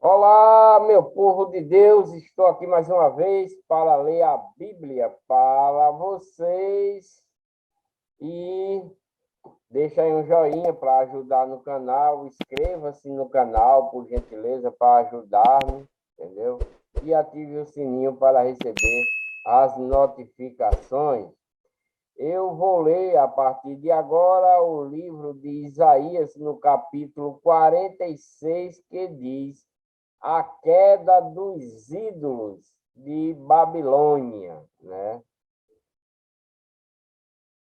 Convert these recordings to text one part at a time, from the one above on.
Olá, meu povo de Deus, estou aqui mais uma vez para ler a Bíblia para vocês e deixa aí um joinha para ajudar no canal, inscreva-se no canal, por gentileza, para ajudar-me, entendeu? E ative o sininho para receber as notificações. Eu vou ler a partir de agora o livro de Isaías, no capítulo 46, que diz a queda dos ídolos de Babilônia, né?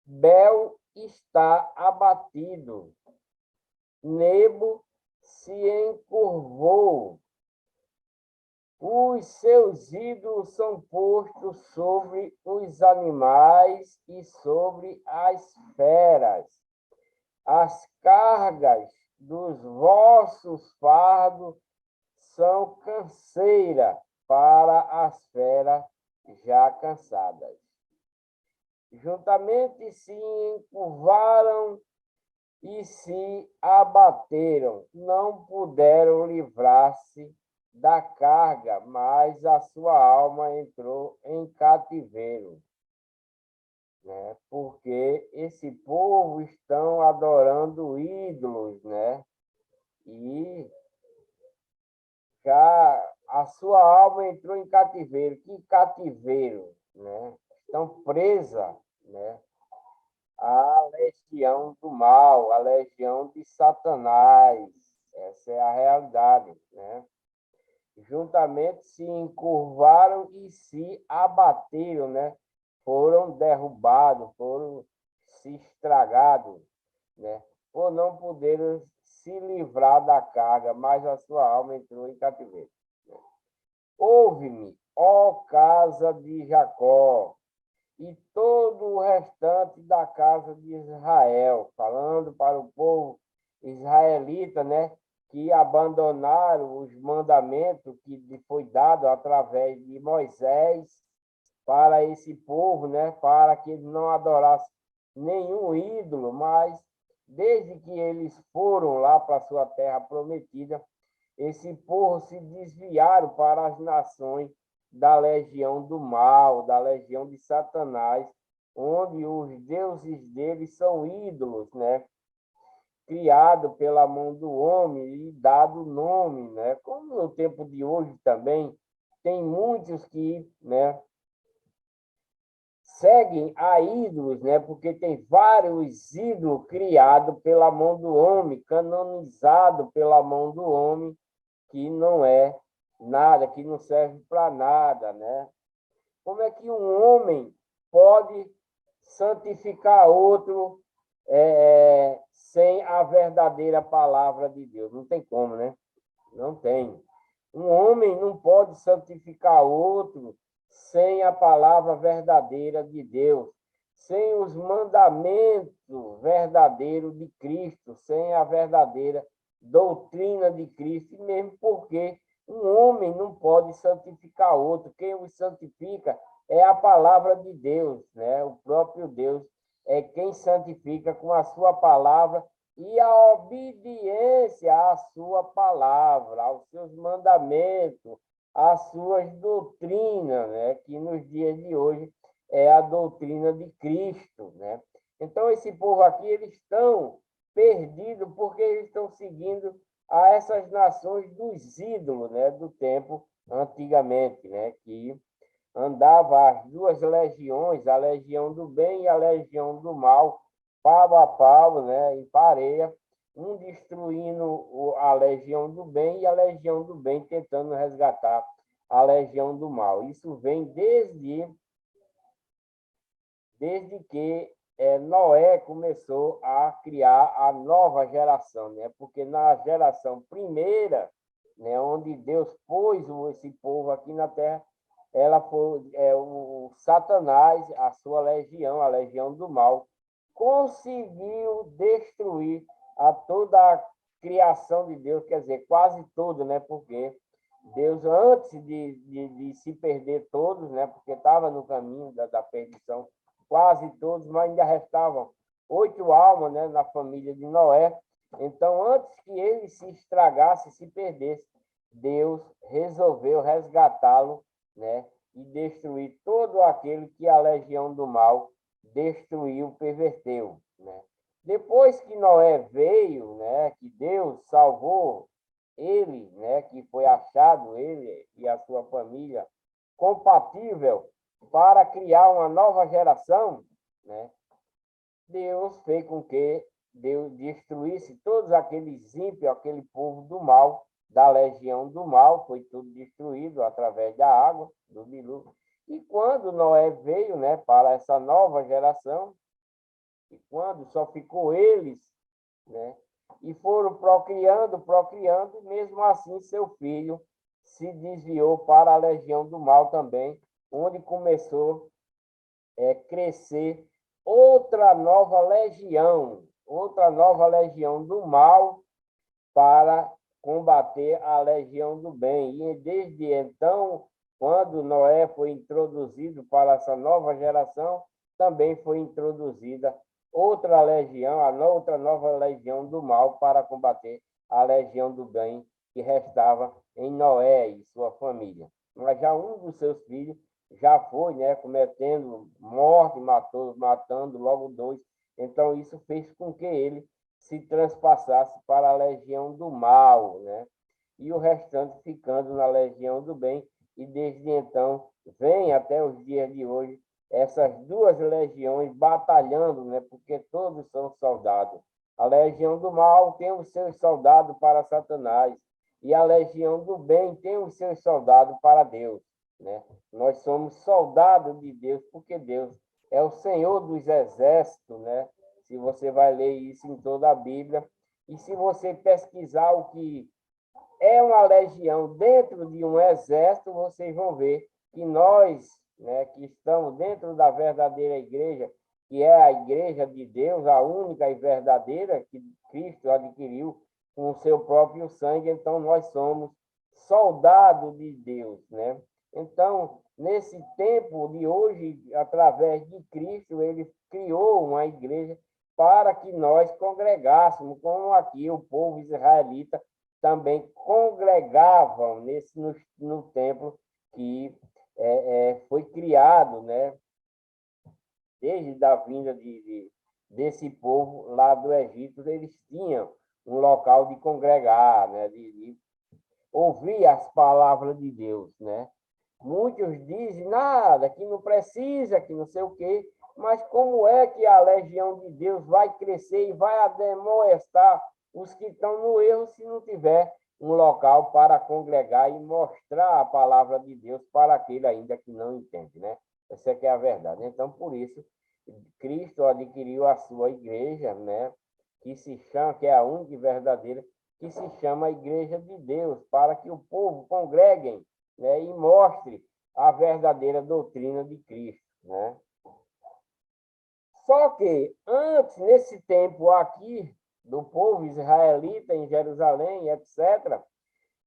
Bel está abatido, Nebo se encurvou, os seus ídolos são postos sobre os animais e sobre as feras. As cargas dos vossos fardos são canseira para as feras já cansadas. Juntamente se encurvaram e se abateram, não puderam livrar-se da carga, mas a sua alma entrou em cativeiro, né? Porque esse povo estão adorando ídolos, né? E já a sua alma entrou em cativeiro. Que cativeiro, né? Estão presa, né? A legião do mal, a legião de Satanás. Essa é a realidade, né? Juntamente se encurvaram e se abateram, né? Foram derrubados, foram se estragados, né? Por não poderem se livrar da carga, mas a sua alma entrou em cativeiro. Ouve-me, ó casa de Jacó, e todo o restante da casa de Israel, falando para o povo israelita, né, que abandonaram os mandamentos que foi dado através de Moisés para esse povo, né, para que eles não adorassem nenhum ídolo, mas desde que eles foram lá para a sua terra prometida, esse povo se desviaram para as nações da legião do mal, da legião de Satanás, onde os deuses deles são ídolos, né? Criado pela mão do homem e dado nome, né? Como no tempo de hoje também tem muitos que, né, seguem a ídolos, né? Porque tem vários ídolos criados pela mão do homem, canonizado pela mão do homem, que não é nada, que não serve para nada, né? Como é que um homem pode santificar outro sem a verdadeira palavra de Deus? Não tem como, né? Não tem. Um homem não pode santificar outro sem a palavra verdadeira de Deus, sem os mandamentos verdadeiros de Cristo, sem a verdadeira doutrina de Cristo, e mesmo porque um homem não pode santificar outro. Quem o santifica é a palavra de Deus, né? O próprio Deus é quem santifica com a sua palavra e a obediência à sua palavra, aos seus mandamentos, às suas doutrinas, né? Que nos dias de hoje é a doutrina de Cristo, né? Então, esse povo aqui, eles estão perdidos porque eles estão seguindo a essas nações dos ídolos, né? Do tempo antigamente, né? Que andava as duas legiões, a legião do bem e a legião do mal, pau a pau, né, em pareia, um destruindo a legião do bem e a legião do bem tentando resgatar a legião do mal. Isso vem desde que Noé começou a criar a nova geração, né? Porque na geração primeira, né, onde Deus pôs esse povo aqui na terra, ela foi o Satanás, a sua legião, a legião do mal, conseguiu destruir a toda a criação de Deus, quer dizer, quase tudo, né? Porque Deus, antes de se perder todos, né? Porque estava no caminho da perdição, quase todos, mas ainda restavam 8 almas, né? Na família de Noé. Então, antes que ele se estragasse, se perdesse, Deus resolveu resgatá-lo, né, e destruir todo aquele que a legião do mal destruiu, perverteu, né? Depois que Noé veio, né, que Deus salvou ele, né, que foi achado ele e a sua família compatível para criar uma nova geração, né? Deus fez com que Deus destruísse todos aqueles ímpios, aquele povo do mal, da legião do mal, foi tudo destruído através da água, do dilúvio. E quando Noé veio, né, para essa nova geração, e quando só ficou eles, né, e foram procriando, procriando, e mesmo assim seu filho se desviou para a legião do mal também, onde começou a crescer outra nova legião do mal para combater a legião do bem. E desde então, quando Noé foi introduzido para essa nova geração, também foi introduzida outra legião, outra nova legião do mal para combater a legião do bem que restava em Noé e sua família. Mas já um dos seus filhos já foi, né, cometendo morte, matando logo dois. Então, isso fez com que ele se transpassasse para a legião do mal, né? E o restante ficando na legião do bem. E desde então, vem até os dias de hoje, essas duas legiões batalhando, né? Porque todos são soldados. A legião do mal tem os seus soldados para Satanás, e a legião do bem tem os seus soldados para Deus, né? Nós somos soldados de Deus, porque Deus é o Senhor dos exércitos, né? Se você vai ler isso em toda a Bíblia, e se você pesquisar o que é uma legião dentro de um exército, vocês vão ver que nós, né, que estamos dentro da verdadeira igreja, que é a igreja de Deus, a única e verdadeira que Cristo adquiriu com o seu próprio sangue, então nós somos soldados de Deus, né? Então, nesse tempo de hoje, através de Cristo, ele criou uma igreja para que nós congregássemos, como aqui o povo israelita também congregavam no templo que foi criado, né, desde a vinda desse povo lá do Egito. Eles tinham um local de congregar, né, de ouvir as palavras de Deus, né? Muitos dizem, nada, que não precisa, que não sei o quê, mas como é que a legião de Deus vai crescer e vai ademoestar os que estão no erro se não tiver um local para congregar e mostrar a palavra de Deus para aquele ainda que não entende, né? Essa é que é a verdade. Então, por isso, Cristo adquiriu a sua igreja, né? Que se chama, que é a única e verdadeira, que se chama a Igreja de Deus, para que o povo congreguem, né, e mostre a verdadeira doutrina de Cristo, né? Só que antes, nesse tempo aqui, do povo israelita em Jerusalém, etc.,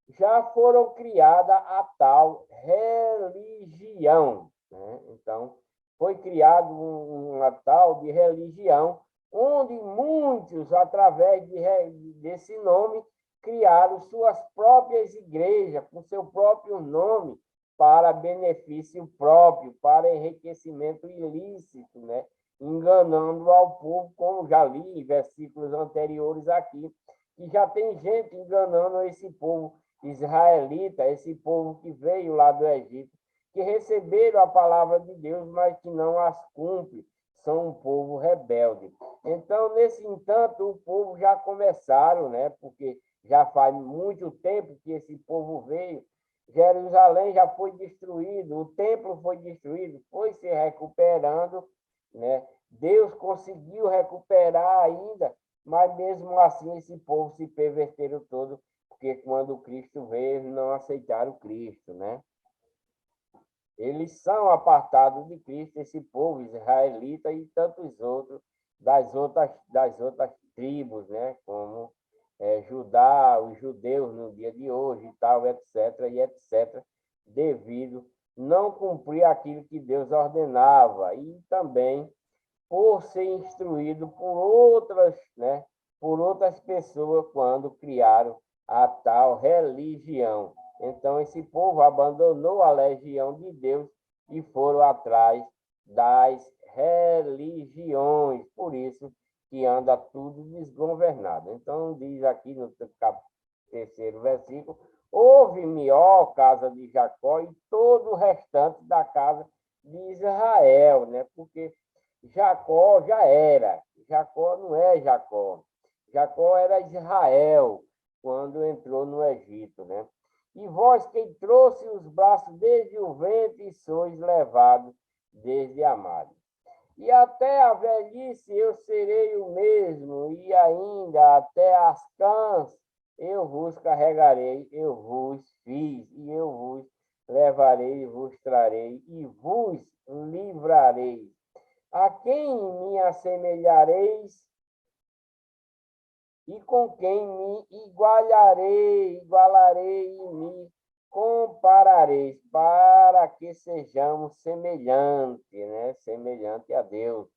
já foram criada a tal religião, né? Então, foi criado uma tal de religião, onde muitos, através desse nome, criaram suas próprias igrejas, com seu próprio nome, para benefício próprio, para enriquecimento ilícito, né? Enganando ao povo, como já li em versículos anteriores aqui, que já tem gente enganando esse povo israelita, esse povo que veio lá do Egito, que receberam a palavra de Deus, mas que não as cumpre, são um povo rebelde. Então, nesse entanto, o povo já começaram, né? Porque já faz muito tempo que esse povo veio, Jerusalém já foi destruído, o templo foi destruído, foi se recuperando, né? Deus conseguiu recuperar ainda, mas mesmo assim esse povo se perverteram todo, porque quando Cristo veio, eles não aceitaram Cristo, né? Eles são apartados de Cristo, esse povo israelita e tantos outros das outras tribos, né? Como Judá, os judeus no dia de hoje e tal, etc, e etc, devido não cumprir aquilo que Deus ordenava e também por ser instruído por outras, né, por outras pessoas quando criaram a tal religião. Então, esse povo abandonou a legião de Deus e foram atrás das religiões. Por isso que anda tudo desgovernado. Então, diz aqui no terceiro versículo: ouve-me, ó casa de Jacó, e todo o restante da casa de Israel, né? Porque Jacó já era. Jacó não é Jacó. Jacó era Israel quando entrou no Egito, né? E vós quem trouxe os braços desde o ventre, sois levados desde a madre. E até a velhice eu serei o mesmo, e ainda até as cãs eu vos carregarei, eu vos fiz, e eu vos levarei, vos trarei, e vos livrarei. A quem me assemelhareis e com quem me igualarei e me comparareis, para que sejamos semelhantes, né? Semelhante a Deus.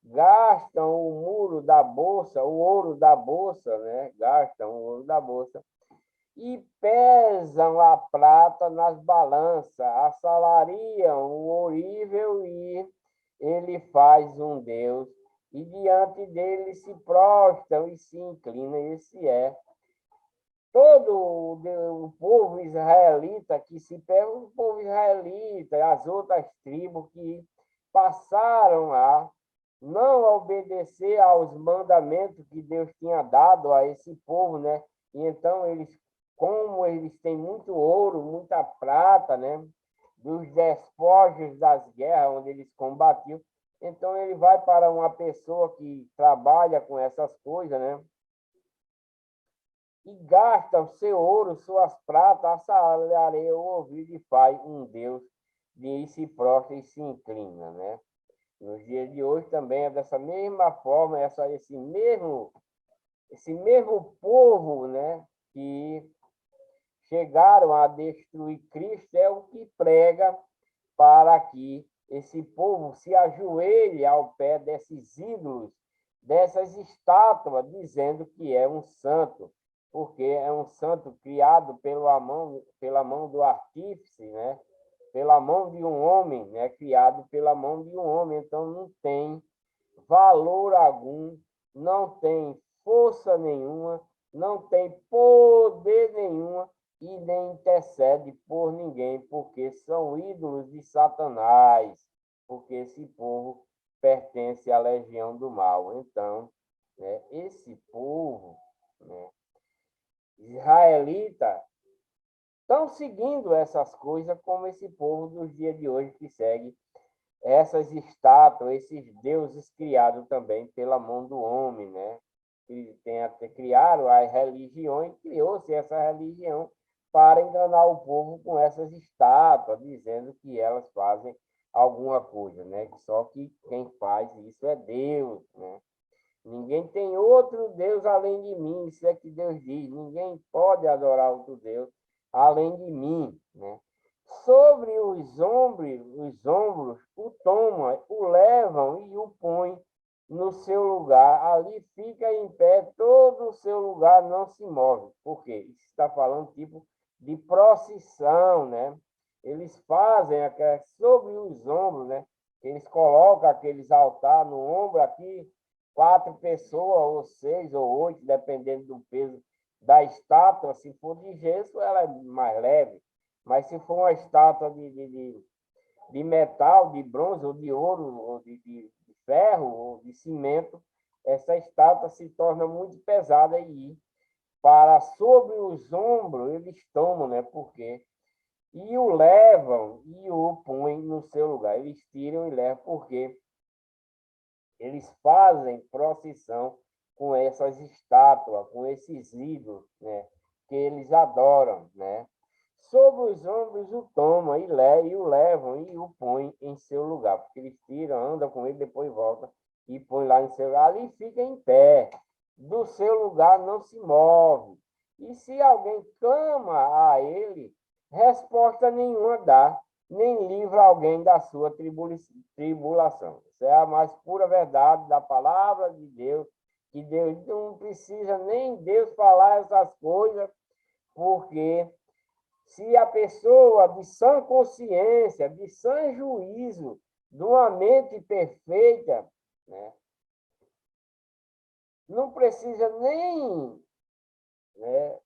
Gastam o muro da bolsa, o ouro da bolsa, né? Gastam o ouro da bolsa e pesam a prata nas balanças, assalariam o orível e ele faz um Deus, e diante dele se prostram e se inclinam. Esse é todo o povo israelita que se pega, o povo israelita, as outras tribos que passaram a não obedecer aos mandamentos que Deus tinha dado a esse povo, né? E então eles, como eles têm muito ouro, muita prata, né? Dos despojos das guerras onde eles combatiam, então ele vai para uma pessoa que trabalha com essas coisas, né? E gasta o seu ouro, suas pratas, assalariou o ouvido e faz um Deus de se prostra e se inclina, né? Nos dias de hoje também é dessa mesma forma, esse mesmo povo, né, que chegaram a destruir Cristo é o que prega para que esse povo se ajoelhe ao pé desses ídolos, dessas estátuas, dizendo que é um santo, porque é um santo criado pela mão do artífice, né? Pela mão de um homem, né? Criado pela mão de um homem. Então, não tem valor algum, não tem força nenhuma, não tem poder nenhuma e nem intercede por ninguém, porque são ídolos de Satanás, porque esse povo pertence à legião do mal. Então, né, esse povo, né, israelita, estão seguindo essas coisas como esse povo dos dias de hoje que segue essas estátuas, esses deuses criados também pela mão do homem, né? Que tem até criaram as religiões, criou-se essa religião para enganar o povo com essas estátuas, dizendo que elas fazem alguma coisa, né? Só que quem faz isso é Deus, né? Ninguém tem outro Deus além de mim, isso é que Deus diz. Ninguém pode adorar outro Deus além de mim, né? Sobre os ombros o toma, o levam e o põe no seu lugar. Ali fica em pé, todo o seu lugar não se move. Por quê? Isso está falando tipo de procissão, né? Eles fazem sobre os ombros, né? Eles colocam aqueles altares no ombro aqui, 4 pessoas, ou 6, ou 8, dependendo do peso da estátua. Se for de gesso, ela é mais leve. Mas se for uma estátua de metal, de bronze, ou de ouro, ou de ferro, ou de cimento, essa estátua se torna muito pesada e para sobre os ombros eles tomam, né? Porque e o levam e o põem no seu lugar. Eles tiram e levam porque eles fazem procissão com essas estátuas, com esses ídolos, né? Que eles adoram, né? Sobre os ombros o tomam e o levam e o põem em seu lugar, porque eles tiram, andam com ele, depois voltam e põem lá em seu lugar. Ali fica em pé, do seu lugar não se move. E se alguém clama a ele, resposta nenhuma dá, nem livra alguém da sua tribulação. Isso é a mais pura verdade da palavra de Deus, que Deus não precisa nem Deus falar essas coisas, porque Se a pessoa de sã consciência, de sã juízo, de uma mente perfeita, né, não precisa nem, né,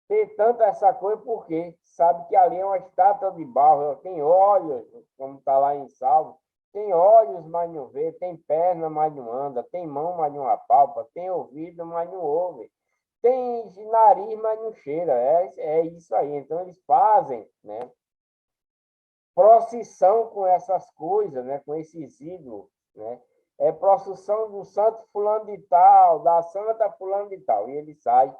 ter tanta essa coisa, porque sabe que ali é uma estátua de barro, tem olhos, como está lá em Salmo, tem olhos, mas não vê, tem perna, mas não anda, tem mão, mas não apalpa, tem ouvido, mas não ouve, tem nariz, mas não cheira. É isso aí. Então, eles fazem, né, procissão com essas coisas, né, com esses ídolos, né? É procissão do santo fulano de tal, da santa fulano de tal. E ele sai,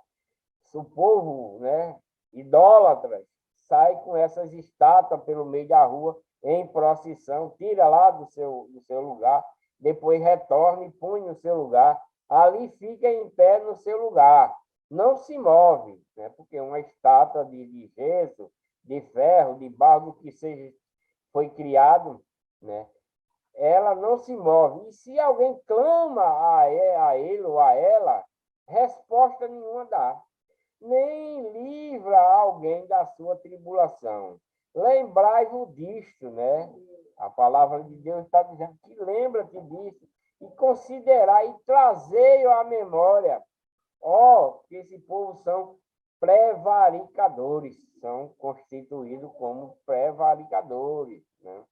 o povo, né, idólatra, sai com essas estátuas pelo meio da rua, em procissão, tira lá do seu lugar, depois retorna e põe no seu lugar. Ali fica em pé no seu lugar. Não se move, né? Porque uma estátua de gesso, de ferro, de barro, do que seja, foi criado, né? Ela não se move. E se alguém clama a ele ou a ela, resposta nenhuma dá. Nem livra alguém da sua tribulação. Lembrai-vos disto, né? A palavra de Deus está dizendo que lembra-te disso e considerai e trazei à memória. Que esse povo são prevaricadores, são constituídos como prevaricadores, né?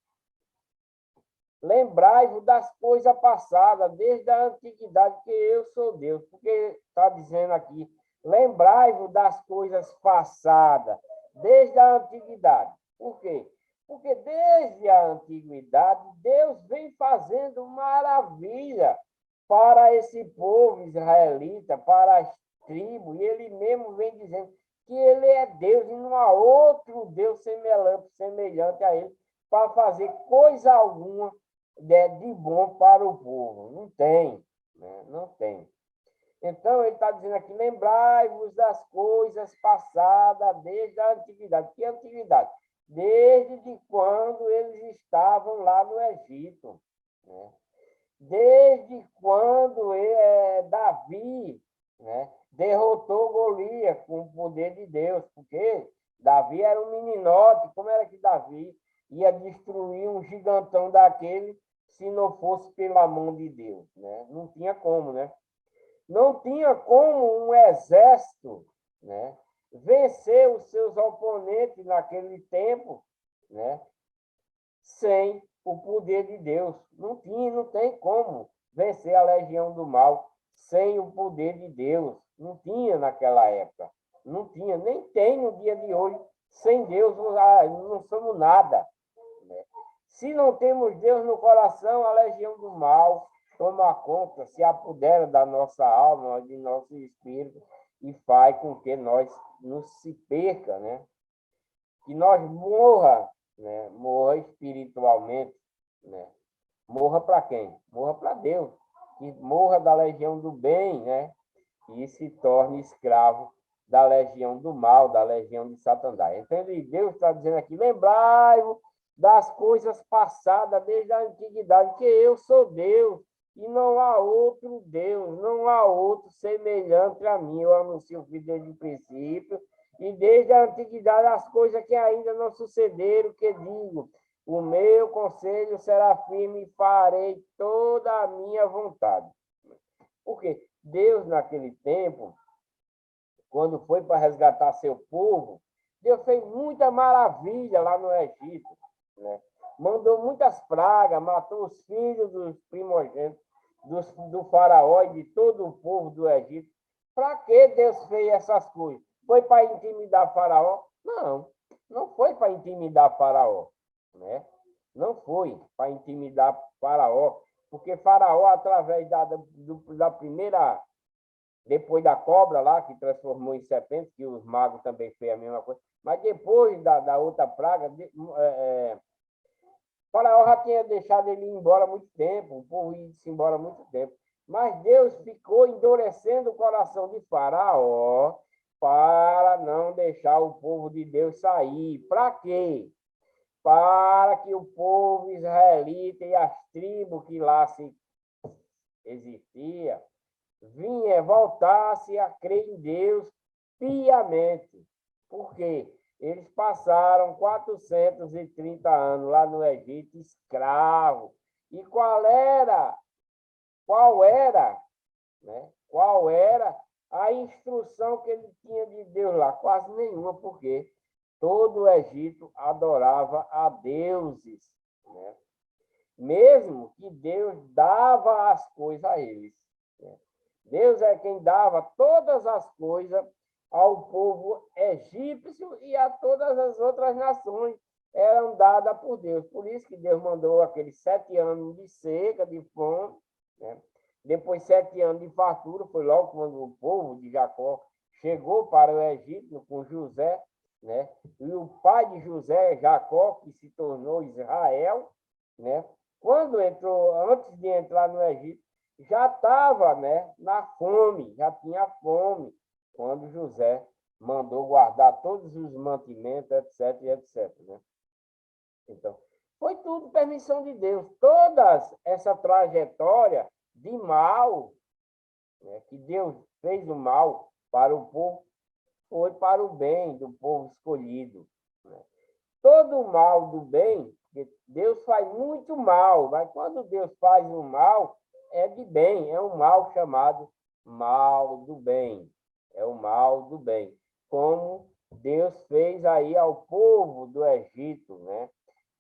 Lembrai-vos das coisas passadas, desde a antiguidade, que eu sou Deus. Porque está dizendo aqui, lembrai-vos das coisas passadas, desde a antiguidade. Por quê? Porque desde a antiguidade, Deus vem fazendo maravilha para esse povo israelita, para as tribos, e ele mesmo vem dizendo que ele é Deus e não há outro Deus semelhante a ele para fazer coisa alguma de bom para o povo. Não tem, né? Não tem. Então, ele está dizendo aqui, lembrai-vos das coisas passadas desde a antiguidade. Que antiguidade? Desde quando eles estavam lá no Egito, né? Desde quando Davi, né, derrotou Golias com o poder de Deus, porque Davi era um meninote. Como era que Davi ia destruir um gigantão daquele se não fosse pela mão de Deus, né? Não tinha como, né? Não tinha como um exército, né, vencer os seus oponentes naquele tempo, né, sem o poder de Deus. Não tinha, não tem como vencer a legião do mal sem o poder de Deus. Não tinha naquela época. Não tinha, nem tem no dia de hoje. Sem Deus, não somos nada, né? Se não temos Deus no coração, a legião do mal toma conta, se apodera da nossa alma, de nosso espírito, e faz com que nós nos se perca, né? Que nós morra, né? Morra espiritualmente, né? Morra para quem? Morra para Deus. Que morra da legião do bem, né? E se torne escravo da legião do mal, da legião de Satanás. Então, Deus está dizendo aqui, lembrai-vos das coisas passadas desde a antiguidade, que eu sou Deus, e não há outro Deus, não há outro semelhante a mim. Eu anuncio desde o princípio, e desde a antiguidade as coisas que ainda não sucederam, que digo, o meu conselho será firme e farei toda a minha vontade. Porque Deus, naquele tempo, quando foi para resgatar seu povo, Deus fez muita maravilha lá no Egito, né? Mandou muitas pragas, matou os filhos dos primogênitos, do faraó e de todo o povo do Egito. Para que Deus fez essas coisas? Foi para intimidar faraó? Não, não foi para intimidar faraó, né? Não foi para intimidar faraó, porque faraó, através da primeira, depois da cobra lá, que transformou em serpente, que os magos também fez a mesma coisa, mas depois da outra praga, Faraó já tinha deixado ele ir embora há muito tempo, o povo ia embora há muito tempo. Mas Deus ficou endurecendo o coração de Faraó para não deixar o povo de Deus sair. Para quê? Para que o povo israelita e as tribos que lá se existia voltasse a crer em Deus piamente. Por quê? Eles passaram 430 anos lá no Egito, escravo. E qual era, né? Qual era a instrução que ele tinha de Deus lá? Quase nenhuma, porque todo o Egito adorava a deuses, né? Mesmo que Deus dava as coisas a eles, né? Deus é quem dava todas as coisas ao povo egípcio e a todas as outras nações eram dadas por Deus. Por isso que Deus mandou aqueles 7 anos de seca, de fome, né? Depois 7 anos de fartura, foi logo quando o povo de Jacó chegou para o Egito com José, né? E o pai de José, Jacó, que se tornou Israel, né? Quando entrou, antes de entrar no Egito, já estava, né, na fome, já tinha fome, quando José mandou guardar todos os mantimentos, etc, etc, né? Então, foi tudo permissão de Deus. Toda essa trajetória de mal, né, que Deus fez o mal para o povo, foi para o bem do povo escolhido, né? Todo o mal do bem, Deus faz muito mal, mas quando Deus faz o mal, é de bem, é um mal chamado mal do bem. É o mal do bem. Como Deus fez aí ao povo do Egito, né?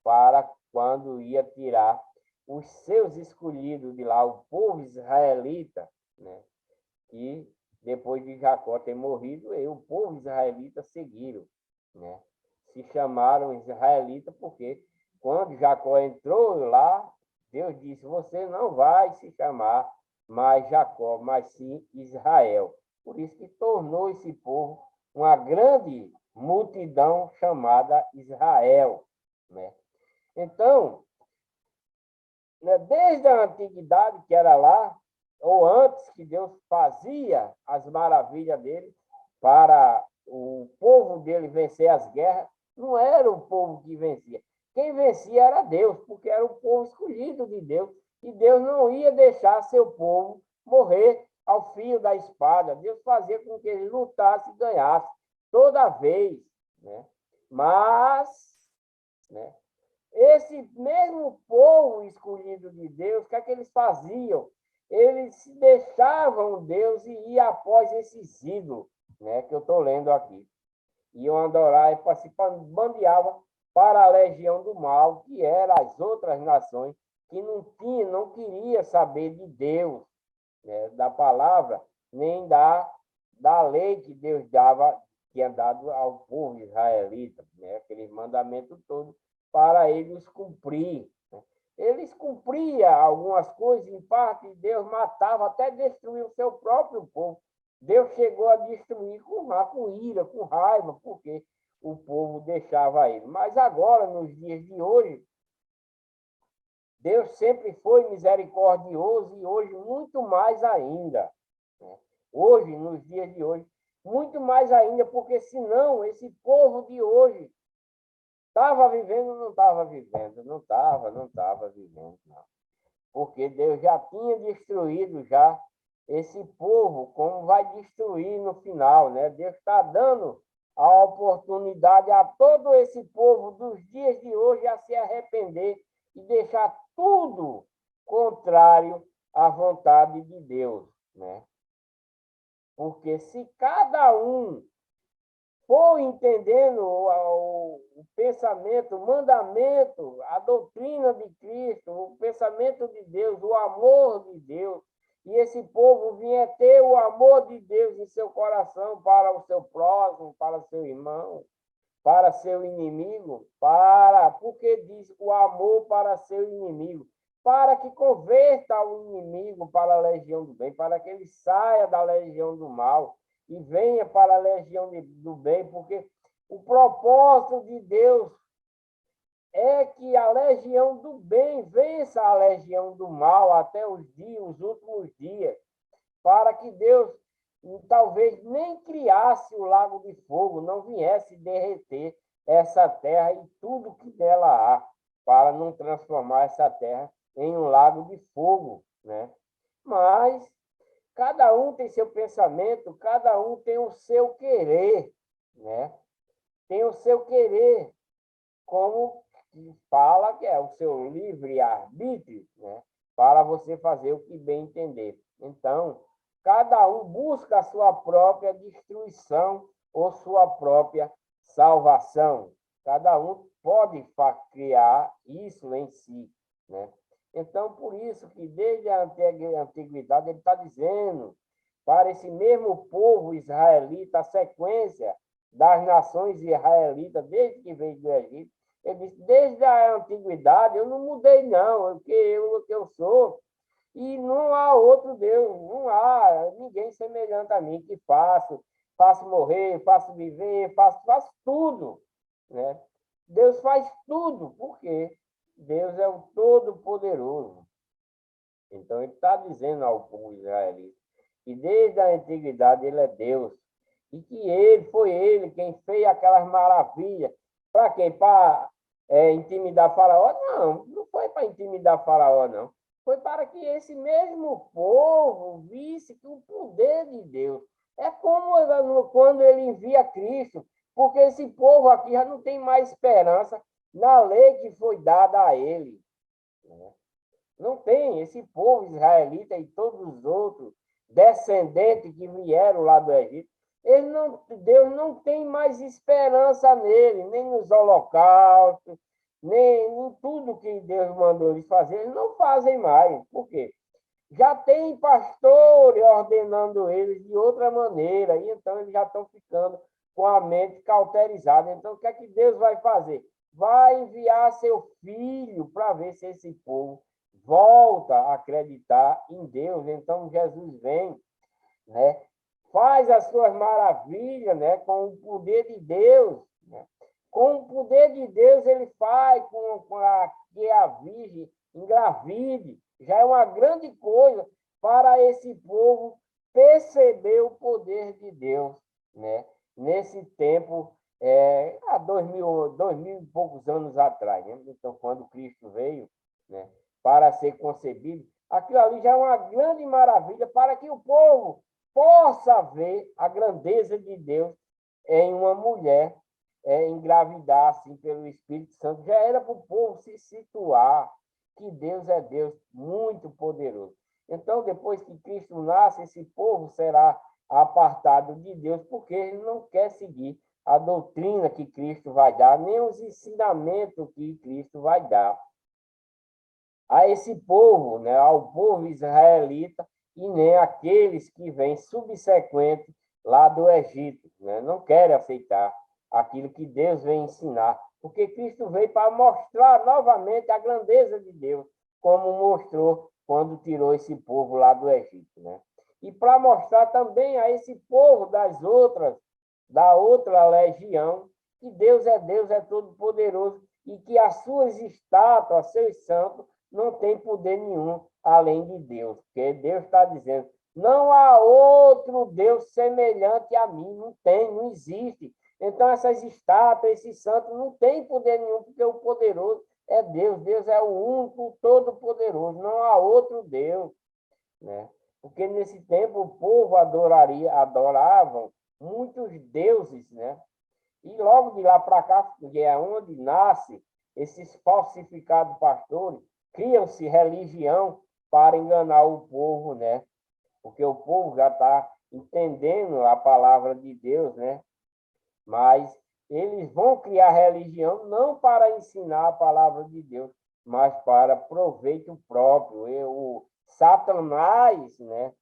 Para quando ia tirar os seus escolhidos de lá, o povo israelita, né? Que depois de Jacó ter morrido, o povo israelita seguiram, né? Se chamaram israelita porque quando Jacó entrou lá, Deus disse: você não vai se chamar mais Jacó, mas sim Israel. Por isso que tornou esse povo uma grande multidão chamada Israel, né? Então, né, desde a antiguidade, que era lá, ou antes que Deus fazia as maravilhas dele para o povo dele vencer as guerras, não era o povo que vencia. Quem vencia era Deus, porque era o povo escolhido de Deus, e Deus não ia deixar seu povo morrer ao fio da espada. Deus fazia com que ele lutasse e ganhasse toda vez, né? Mas, né, esse mesmo povo escolhido de Deus, o que é que eles faziam? Eles deixavam Deus e iam após esses ídolos, né, que eu estou lendo aqui. Iam adorar e se bandeavam para a legião do mal, que eram as outras nações que não queria saber de Deus, né, da palavra, nem da lei que Deus tinha dado ao povo israelita, né, aqueles mandamentos todos para eles cumprir, né? Eles cumpriam algumas coisas, em parte, Deus matava, até destruir o seu próprio povo. Deus chegou a destruir com ira, com raiva, porque o povo deixava ele. Mas agora, nos dias de hoje, Deus sempre foi misericordioso e hoje muito mais ainda, né? Hoje, nos dias de hoje, muito mais ainda, porque senão esse povo de hoje estava vivendo, não estava vivendo, não estava vivendo, não. Porque Deus já tinha destruído já esse povo, como vai destruir no final, né? Deus está dando a oportunidade a todo esse povo dos dias de hoje a se arrepender e deixar tudo contrário à vontade de Deus, né? Porque se cada um for entendendo o pensamento, o mandamento, a doutrina de Cristo, o pensamento de Deus, o amor de Deus, e esse povo vinha ter o amor de Deus em seu coração para o seu próximo, para seu irmão, para seu inimigo, porque diz o amor para seu inimigo, para que converta o inimigo para a legião do bem, para que ele saia da legião do mal e venha para a legião do bem, porque o propósito de Deus é que a legião do bem vença a legião do mal até os últimos dias, para que Deus talvez nem criasse o lago de fogo, não viesse derreter essa terra e tudo que nela há, para não transformar essa terra em um lago de fogo, né? Mas cada um tem seu pensamento, cada um tem o seu querer, né? tem o seu querer, como fala que é o seu livre-arbítrio, né? Para você fazer o que bem entender. Então, cada um busca a sua própria destruição ou sua própria salvação. Cada um pode criar isso em si, né? Então, por isso que desde a antiguidade ele está dizendo para esse mesmo povo israelita, a sequência das nações israelitas, desde que veio do Egito, ele disse, desde a antiguidade eu não mudei, não, o que eu sou, e não há outro Deus, não há ninguém semelhante a mim, que faço morrer, faço viver, faço tudo, né? Deus faz tudo, porque Deus é o Todo-Poderoso. Então, ele está dizendo ao povo israelita que desde a antiguidade ele é Deus, e que foi ele quem fez aquelas maravilhas. Para quem? Para intimidar Faraó? Não, não foi para intimidar Faraó, não. Foi para que esse mesmo povo visse que o poder de Deus é como quando ele envia Cristo, porque esse povo aqui já não tem mais esperança na lei que foi dada a ele, né? Não tem. Esse povo israelita e todos os outros descendentes que vieram lá do Egito, Deus não tem mais esperança nele, nem nos holocaustos, nem em tudo que Deus mandou eles fazer, eles não fazem mais. Por quê? Já tem pastores ordenando eles de outra maneira, e então eles já estão ficando com a mente cauterizada. Então, o que é que Deus vai fazer? Vai enviar seu filho para ver se esse povo volta a acreditar em Deus. Então, Jesus vem, né? Faz as suas maravilhas, né? Com o poder de Deus, né? Com o poder de Deus, ele faz que a virgem engravide. Já é uma grande coisa para esse povo perceber o poder de Deus, né? Nesse tempo, há 2000 e poucos anos atrás, né? Então, quando Cristo veio, né, para ser concebido, aquilo ali já é uma grande maravilha para que o povo possa ver a grandeza de Deus em uma mulher engravidar assim pelo Espírito Santo. Já era para o povo se situar que Deus é Deus muito poderoso. Então, depois que Cristo nasce, esse povo será apartado de Deus, porque ele não quer seguir a doutrina que Cristo vai dar, nem os ensinamentos que Cristo vai dar a esse povo, né, ao povo israelita, e nem aqueles que vêm subsequentes lá do Egito, né, não querem aceitar aquilo que Deus vem ensinar, porque Cristo veio para mostrar novamente a grandeza de Deus, como mostrou quando tirou esse povo lá do Egito, né? E para mostrar também a esse povo da outra legião, que Deus é todo-poderoso e que as suas estátuas, seus santos, não tem poder nenhum além de Deus, porque Deus está dizendo, não há outro Deus semelhante a mim, não tem, não existe. Então, essas estátuas, esses santos, não têm poder nenhum, porque o poderoso é Deus. Deus é o único, todo-poderoso. Não há outro Deus, né? Porque nesse tempo o povo adoravam muitos deuses, né? E logo de lá para cá, que é onde nasce esses falsificados pastores, criam-se religião para enganar o povo, né? Porque o povo já está entendendo a palavra de Deus, né? Mas eles vão criar religião não para ensinar a palavra de Deus, mas para proveito próprio. O Satanás, né?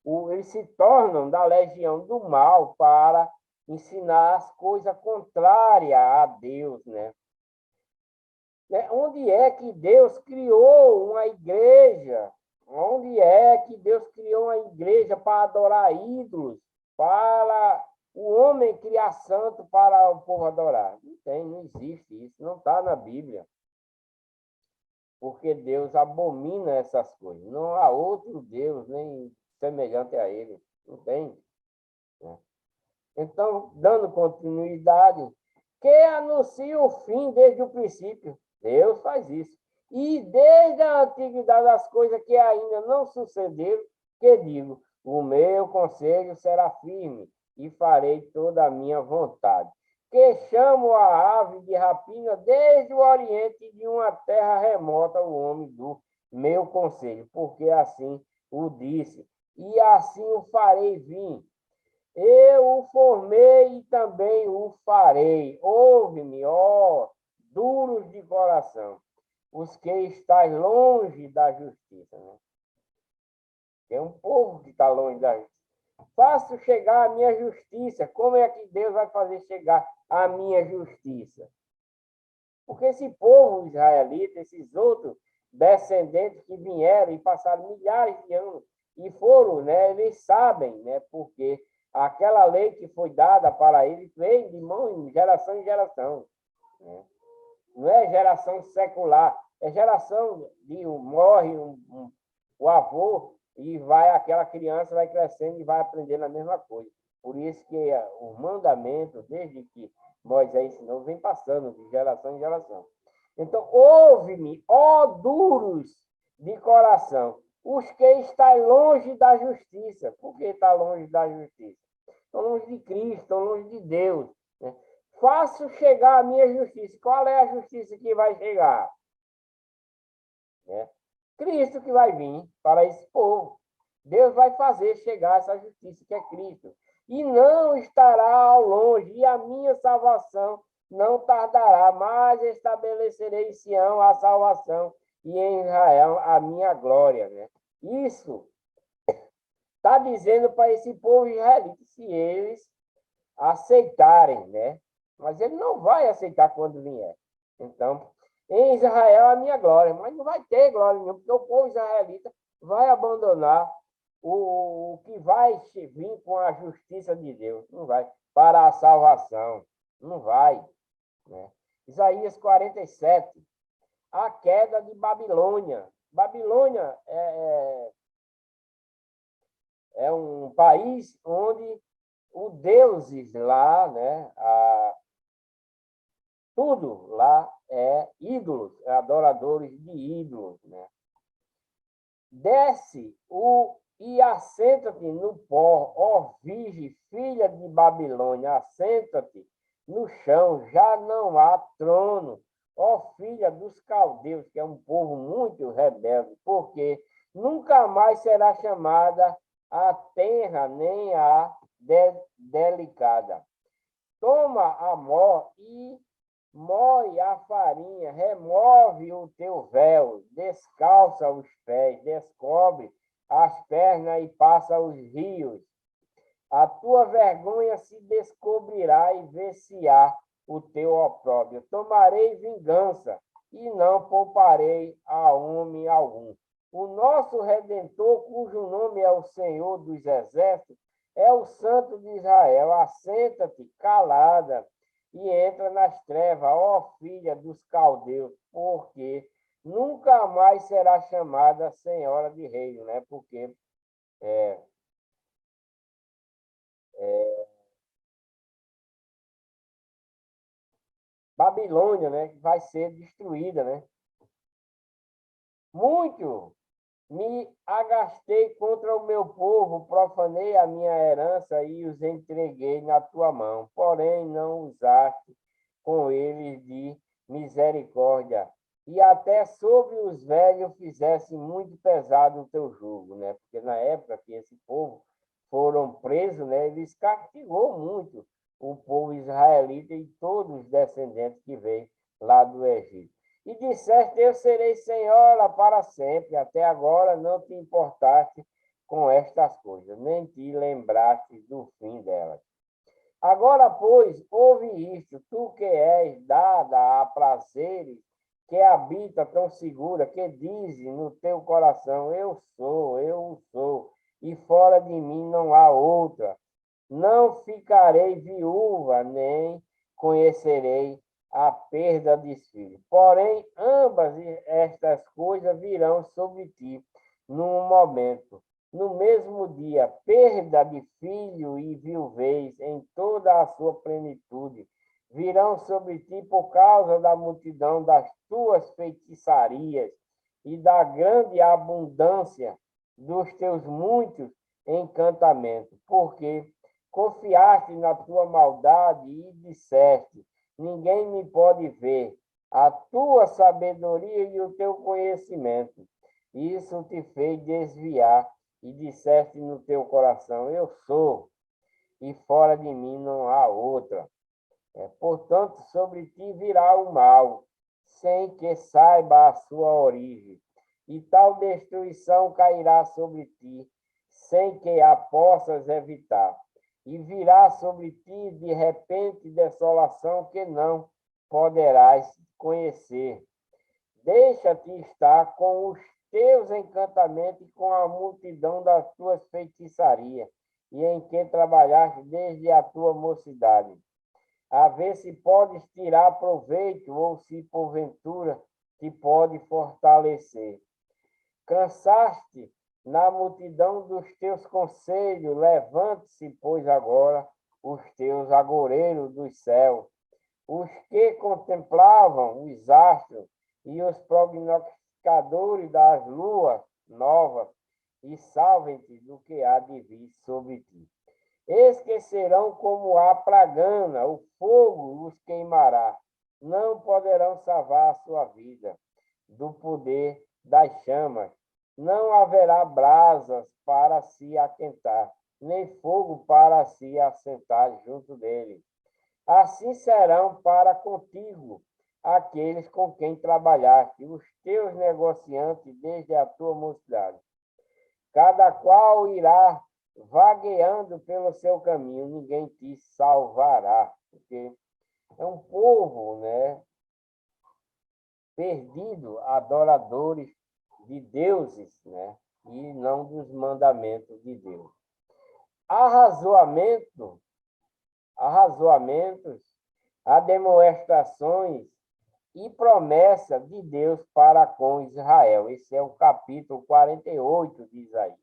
Eles se tornam da legião do mal para ensinar as coisas contrárias a Deus, né? Onde é que Deus criou uma igreja? Onde é que Deus criou uma igreja para adorar ídolos? Para o homem criar santo para o povo adorar? Não tem, não existe isso, não está na Bíblia. Porque Deus abomina essas coisas. Não há outro Deus nem semelhante a ele. Não tem, né? Então, dando continuidade, que anuncia o fim desde o princípio. Deus faz isso. E desde a antiguidade das coisas que ainda não sucederam, que digo, o meu conselho será firme e farei toda a minha vontade. que chamo a ave de rapina desde o oriente de uma terra remota, o homem do meu conselho, porque assim o disse, e assim o farei vir. Eu o formei e também o farei. Ouve-me, ó, duros de coração, os que estáis longe da justiça. Né? Tem um povo que está longe da justiça. Faço chegar a minha justiça. Como é que Deus vai fazer chegar a minha justiça? Porque esse povo israelita, esses outros descendentes que vieram e passaram milhares de anos e foram, né, eles sabem, né, porque aquela lei que foi dada para eles vem de mão em geração, né? Não é geração secular, é geração de morre o avô e vai aquela criança vai crescendo e vai aprendendo a mesma coisa. Por isso que o mandamento, desde que Moisés ensinou, vem passando de geração em geração. Então, ouve-me, ó duros de coração, os que estão longe da justiça. Por que está longe da justiça? Estão longe de Cristo, estão longe de Deus. Né? Faço chegar a minha justiça. Qual é a justiça que vai chegar? Né? Cristo que vai vir para esse povo. Deus vai fazer chegar essa justiça que é Cristo. E não estará ao longe, e a minha salvação não tardará, mas estabelecerei em Sião a salvação e em Israel a minha glória. Né? Isso está dizendo para esse povo israelita, se eles aceitarem, né? Mas ele não vai aceitar quando vier. Então, em Israel a minha glória, mas não vai ter glória nenhuma, porque o povo israelita vai abandonar o que vai vir com a justiça de Deus, não vai, para a salvação, não vai. Né? Isaías 47, a queda de Babilônia. Babilônia é um país onde os deuses lá, né, tudo lá é ídolos, é adoradores de ídolos. Né? Desce e assenta-te no pó, ó virgem, filha de Babilônia, assenta-te no chão, já não há trono, ó filha dos caldeus, que é um povo muito rebelde, porque nunca mais será chamada a tenra, nem a delicada. Toma a mó e moe a farinha, remove o teu véu, descalça os pés, descobre as pernas e passa os rios. A tua vergonha se descobrirá e ver-se-á o teu opróbrio. Tomarei vingança e não pouparei a homem algum. O nosso Redentor, cujo nome é o Senhor dos Exércitos, é o Santo de Israel. Assenta-te calada e entra nas trevas, ó filha dos caldeus, porque nunca mais será chamada senhora de reino, né? Porque Babilônia, né, vai ser destruída, né? Muito me agastei contra o meu povo, profanei a minha herança e os entreguei na tua mão. Porém, não usaste com eles de misericórdia. E até sobre os velhos fizesse muito pesado o teu jugo, né? Porque na época que esse povo foram presos, né, eles castigou muito o povo israelita e todos os descendentes que veio lá do Egito. E disseste, eu serei senhora para sempre. Até agora não te importaste com estas coisas, nem te lembraste do fim delas. Agora, pois, ouve isto, tu que és dada a prazeres, que habita tão segura, que dizes no teu coração, eu sou, e fora de mim não há outra. Não ficarei viúva, nem conhecerei a perda de filhos. Porém, ambas estas coisas virão sobre ti num momento. No mesmo dia, perda de filho e viuvez em toda a sua plenitude virão sobre ti por causa da multidão das tuas feitiçarias e da grande abundância dos teus muitos encantamentos, porque Confiaste na tua maldade e disseste: ninguém me pode ver. A tua sabedoria e o teu conhecimento. Isso te fez desviar e disseste no teu coração: eu sou, e fora de mim não há outra. Portanto, sobre ti virá o mal, sem que saiba a sua origem, e tal destruição cairá sobre ti, sem que a possas evitar. E virá sobre ti de repente desolação que não poderás conhecer. Deixa-te estar com os teus encantamentos e com a multidão das tuas feitiçarias, e em que trabalhaste desde a tua mocidade, a ver se podes tirar proveito ou se porventura te pode fortalecer. Cansaste na multidão dos teus conselhos, levante-se, pois agora, os teus agoreiros dos céus, os que contemplavam os astros e os prognosticadores das luas novas, e salvem-te do que há de vir sobre ti. Esquecerão como a pragana, o fogo os queimará. Não poderão salvar a sua vida do poder das chamas. Não haverá brasas para se aquentar, nem fogo para se assentar junto dele. Assim serão para contigo aqueles com quem trabalhaste, os teus negociantes desde a tua mocidade. Cada qual irá vagueando pelo seu caminho, ninguém te salvará, porque é um povo, né, perdido, adoradores de deuses, né, e não dos mandamentos de Deus. Arrazoamentos, ademoestações e promessa de Deus para com Israel. Esse é o capítulo 48 de Isaías.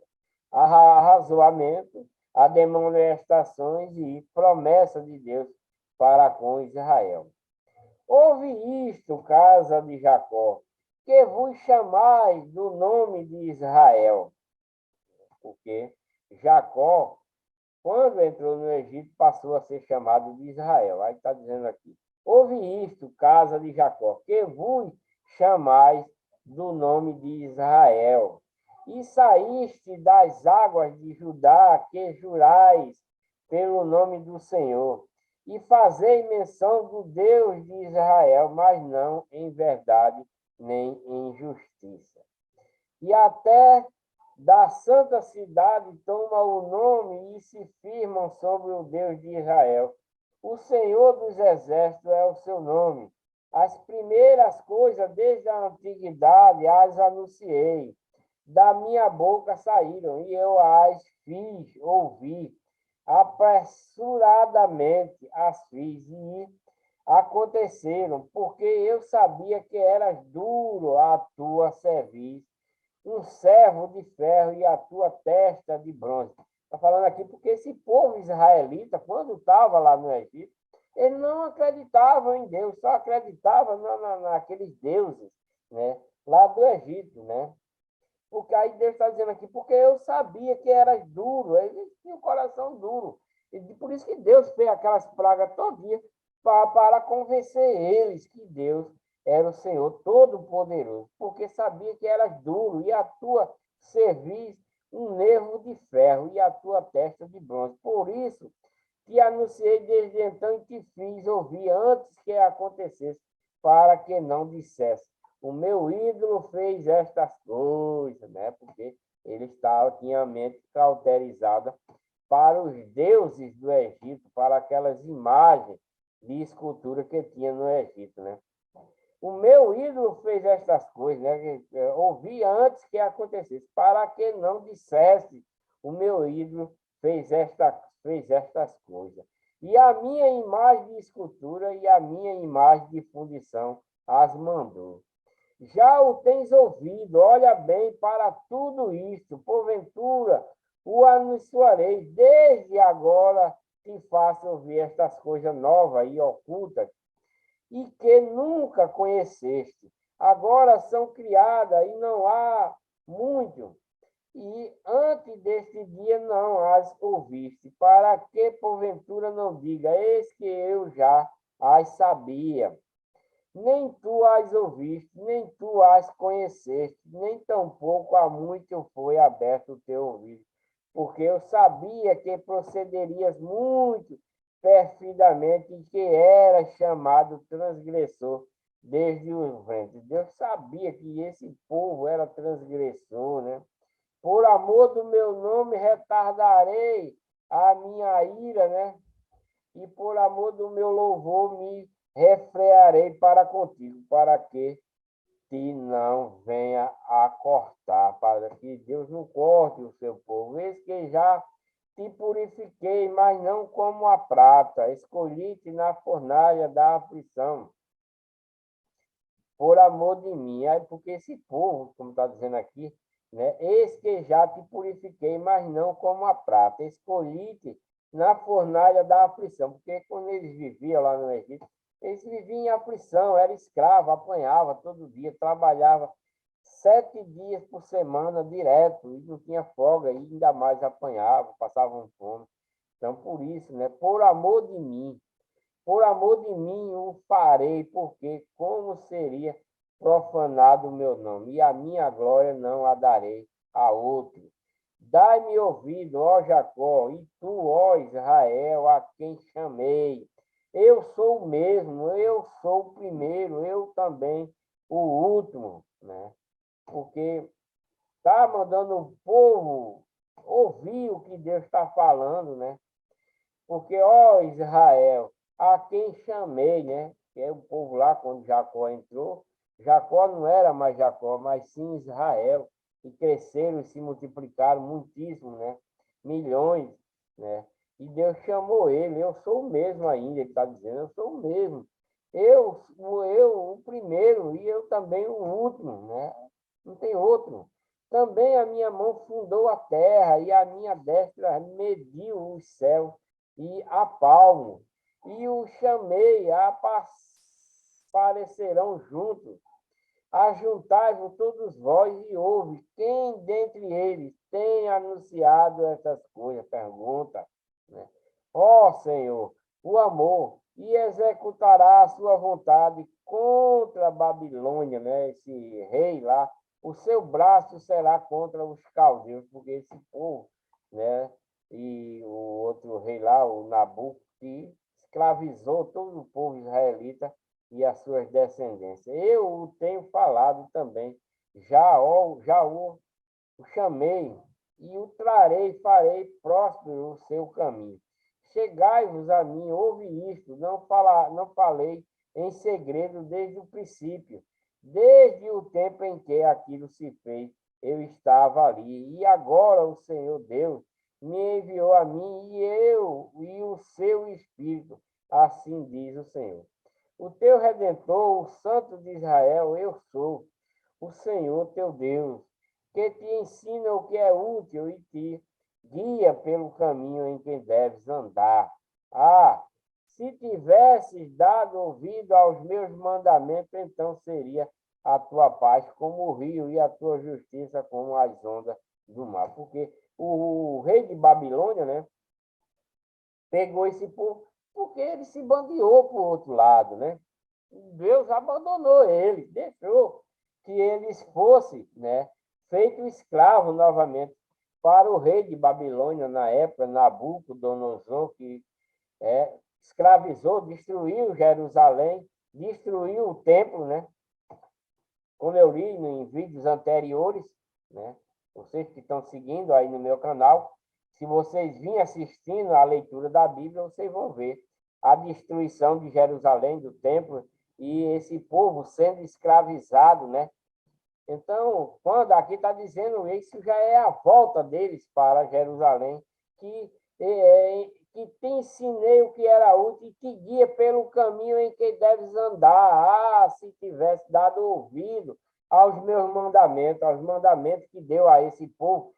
Arrazoamento, ademoestações e promessa de Deus para com Israel. Ouve isto, casa de Jacó, que vos chamais do nome de Israel. Porque Jacó, quando entrou no Egito, passou a ser chamado de Israel. Aí está dizendo aqui: ouve isto, casa de Jacó, que vos chamais do nome de Israel. E saíste das águas de Judá, que jurais pelo nome do Senhor. E fazei menção do Deus de Israel, mas não em verdade nem em justiça. E até da santa cidade toma o nome e se firmam sobre o Deus de Israel. O Senhor dos Exércitos é o seu nome. As primeiras coisas desde a antiguidade as anunciei. Da minha boca saíram e eu as fiz ouvir. Apressuradamente as fiz e aconteceram, porque eu sabia que eras duro a tua cerviz, um servo de ferro e a tua testa de bronze. Está falando aqui porque esse povo israelita, quando estava lá no Egito, eles não acreditavam em Deus, só acreditavam naqueles deuses, né, lá do Egito, né? Porque aí Deus está dizendo aqui, porque eu sabia que eras duro, eles tinham o coração duro. E por isso que Deus fez aquelas pragas todinhas para convencer eles que Deus era o Senhor Todo-Poderoso, porque sabia que eras duro, e a tua cerviz um nervo de ferro, e a tua testa de bronze. Por isso te anunciei desde então e te fiz ouvir antes que acontecesse, para que não dissesse: o meu ídolo fez estas coisas, né? Porque ele tinha a mente cauterizada para os deuses do Egito, para aquelas imagens de escultura que tinha no Egito, né? O meu ídolo fez estas coisas, né? Ouvi antes que acontecesse, para que não dissesse: o meu ídolo fez estas coisas. E a minha imagem de escultura e a minha imagem de fundição as mandou. Já o tens ouvido, olha bem para tudo isto, porventura o anunciarei, desde agora te faço ouvir estas coisas novas e ocultas, e que nunca conheceste. Agora são criadas e não há muito. e antes deste dia não as ouviste, para que porventura não diga, eis que eu já as sabia. Nem tu as ouviste, nem tu as conheceste, nem tampouco há muito foi aberto o teu ouvido, porque eu sabia que procederias muito perfidamente e que eras chamado transgressor desde o ventre. Deus sabia que esse povo era transgressor, né? Por amor do meu nome retardarei a minha ira, né? E por amor do meu louvor me refrearei para contigo, para que te não venha a cortar, para que Deus não corte o seu povo. Eis que já te purifiquei, mas não como a prata, escolhi-te na fornalha da aflição, por amor de mim. Aí, porque esse povo, como está dizendo aqui, né? Eis que já te purifiquei, mas não como a prata. Escolhi-te na fornalha da aflição. Porque quando eles viviam lá no Egito, eles viviam em aflição, era escravo, apanhava todo dia, trabalhava 7 dias por semana direto, e não tinha folga, e ainda mais apanhava, passavam fome. Então, por isso, né? Por amor de mim o farei, porque como seria profanado o meu nome, e a minha glória não a darei a outro. Dai-me ouvido, ó Jacó, e tu, ó Israel, a quem chamei. Eu sou o mesmo, eu sou o primeiro, eu também o último, né? Porque está mandando o povo ouvir o que Deus está falando, né? Porque, ó Israel, a quem chamei, né? Que é o povo lá, quando Jacó entrou, Jacó não era mais Jacó, mas sim Israel, e cresceram e se multiplicaram muitíssimo, né? Milhões, né? E Deus chamou ele, eu sou o mesmo ainda, ele está dizendo, eu sou o mesmo. Eu, o primeiro, e eu também o último, né? Não tem outro. Também a minha mão fundou a terra, e a minha destra mediu os céus e a palmo, e o chamei, aparecerão juntos. Ajuntai-vos todos vós e ouve, quem dentre eles tem anunciado essas coisas? Pergunta, né? Ó Senhor, o amor, e executará a sua vontade contra a Babilônia, né? Esse rei lá, o seu braço será contra os caldeus, porque esse povo, né? E o outro rei lá, o Nabuco, que escravizou todo o povo israelita e as suas descendências. Eu o tenho falado também, já o chamei e o trarei, farei próspero o seu caminho. Chegai-vos a mim, ouve isto, não falei em segredo desde o princípio, desde o tempo em que aquilo se fez, eu estava ali. E agora o Senhor Deus me enviou a mim e o seu Espírito, assim diz o Senhor. O teu Redentor, o Santo de Israel, eu sou, o Senhor teu Deus, que te ensina o que é útil e te guia pelo caminho em que deves andar. Ah, se tivesses dado ouvido aos meus mandamentos, então seria a tua paz como o rio e a tua justiça como as ondas do mar. Porque o rei de Babilônia, né, pegou esse povo porque ele se bandeou para o outro lado, né? Deus abandonou eles, deixou que eles fossem, né, feito escravo novamente para o rei de Babilônia na época, Nabucodonosor, que escravizou, destruiu Jerusalém, destruiu o templo, né? Como eu li em vídeos anteriores, né? Vocês que estão seguindo aí no meu canal, se vocês virem assistindo a leitura da Bíblia, vocês vão ver a destruição de Jerusalém, do templo, e esse povo sendo escravizado, né? Então, quando aqui está dizendo isso, já é a volta deles para Jerusalém, que te ensinei o que era útil e te guia pelo caminho em que deves andar. Ah, se tivesse dado ouvido aos meus mandamentos, aos mandamentos que deu a esse povo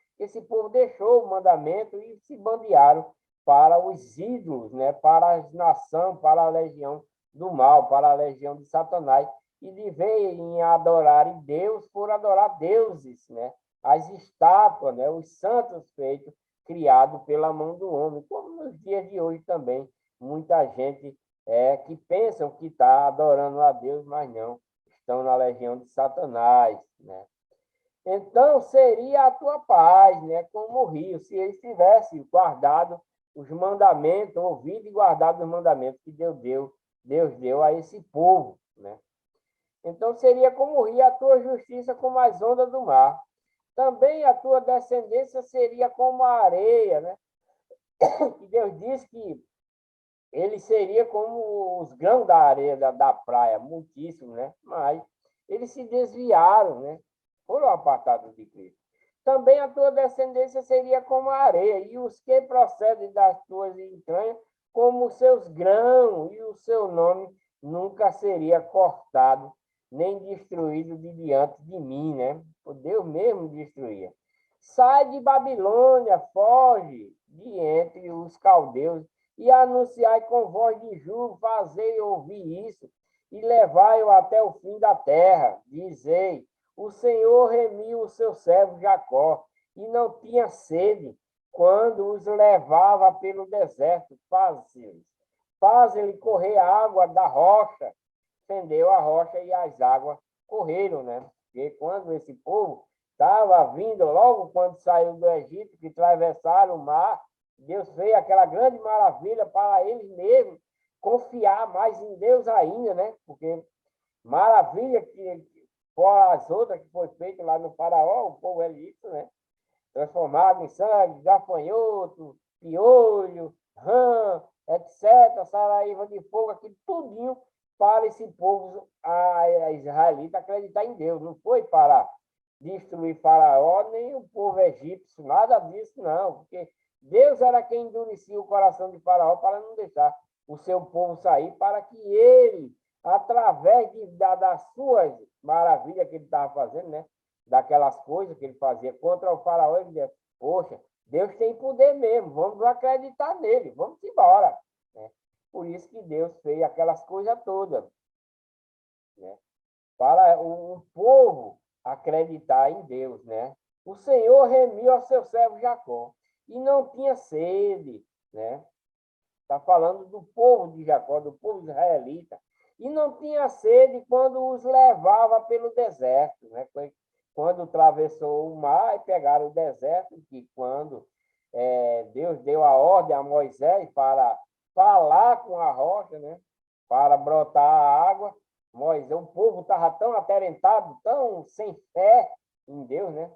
deixou o mandamento e se bandearam para os ídolos, né? Para as nações, para a legião do mal, para a legião de Satanás, e de verem adorarem Deus por adorar deuses, né? as estátuas, né? Os santos feitos, criados pela mão do homem, como nos dias de hoje também. Muita gente que pensam que está adorando a Deus, mas não, estão na legião de Satanás, né? Então, seria a tua paz, né? Como o rio, se ele tivesse guardado os mandamentos, ouvido e guardado os mandamentos que Deus deu a esse povo, né? Então, seria como o rio, a tua justiça como as ondas do mar. Também a tua descendência seria como a areia, né? E Deus diz que ele seria como os grãos da areia da praia, muitíssimo, né? Mas eles se desviaram, né? Foram apartados de Cristo. Também a tua descendência seria como a areia, e os que procedem das tuas entranhas, como os seus grãos, e o seu nome nunca seria cortado, nem destruído de diante de mim, né? O Deus mesmo destruía. Sai de Babilônia, foge de entre os caldeus, e anunciai com voz de júbilo, fazei ouvir isso, e levai-o até o fim da terra. Dizei, o Senhor remiu o seu servo Jacó, e não tinha sede, quando os levava pelo deserto. Faz-lhe correr a água da rocha. Fendeu a rocha e as águas correram, né? Porque quando esse povo estava vindo, logo quando saiu do Egito, que atravessaram o mar, Deus fez aquela grande maravilha para eles mesmos confiar mais em Deus ainda, né? Porque maravilha que fora as outras que foi feita lá no Faraó, o povo egípcio, né? Transformado em sangue, gafanhoto, piolho, rã, etc., saraíva de fogo, aquilo tudinho para esse povo, a israelita, acreditar em Deus. Não foi para destruir Faraó, nem o povo egípcio, nada disso, não, porque Deus era quem endurecia o coração de Faraó para não deixar o seu povo sair, para que ele, através das suas maravilhas que ele estava fazendo, né? Daquelas coisas que ele fazia contra o Faraó, ele dizia, poxa, Deus tem poder mesmo, vamos acreditar nele, vamos embora. Né? Por isso que Deus fez aquelas coisas todas, né? Para o povo acreditar em Deus, né? O Senhor remiu ao seu servo Jacó e não tinha sede, né? Está falando do povo de Jacó, do povo israelita, e não tinha sede quando os levava pelo deserto, né? Quando atravessou o mar e pegaram o deserto, que quando Deus deu a ordem a Moisés para falar com a rocha, né? Para brotar a água, Moisés, o povo estava tão aterentado, tão sem fé em Deus, né?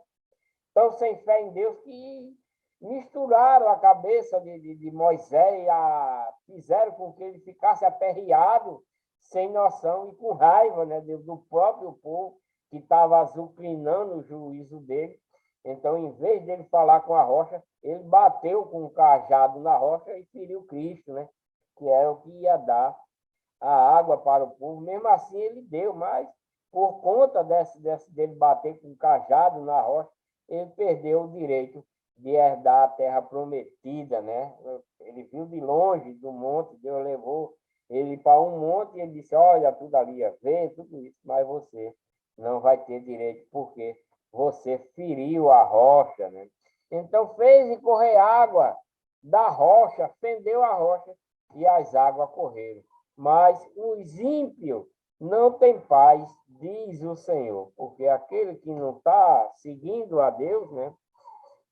Tão sem fé em Deus que misturaram a cabeça de Moisés, fizeram com que ele ficasse aperreado, sem noção e com raiva, né, do próprio povo que estava azucrinando o juízo dele. Então, em vez dele falar com a rocha, ele bateu com o cajado na rocha e feriu Cristo, né, que era o que ia dar a água para o povo. Mesmo assim, ele deu, mas por conta dele bater com o cajado na rocha, ele perdeu o direito de herdar a terra prometida, né? Ele viu de longe do monte, Deus levou ele para um monte e ele disse, olha, tudo ali, vê tudo isso, mas você não vai ter direito, porque você feriu a rocha, né? Então fez correr água da rocha, fendeu a rocha e as águas correram. Mas os ímpios não têm paz, diz o Senhor, porque aquele que não está seguindo a Deus, né?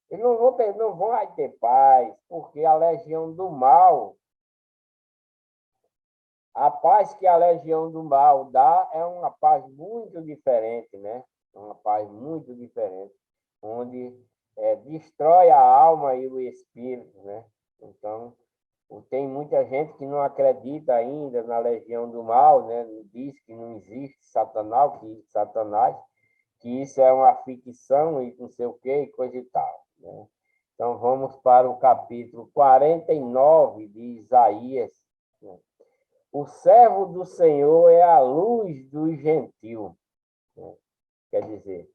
Eles não vão ter paz, porque a legião do mal, a paz que a legião do mal dá é uma paz muito diferente, né? Uma paz muito diferente, onde destrói a alma e o espírito, né? Então, tem muita gente que não acredita ainda na legião do mal, né? Diz que não existe Satanás, que isso é uma ficção e não sei o quê, e coisa e tal, né? Então, vamos para o capítulo 49 de Isaías, né? O servo do Senhor é a luz dos gentios, né? Quer dizer,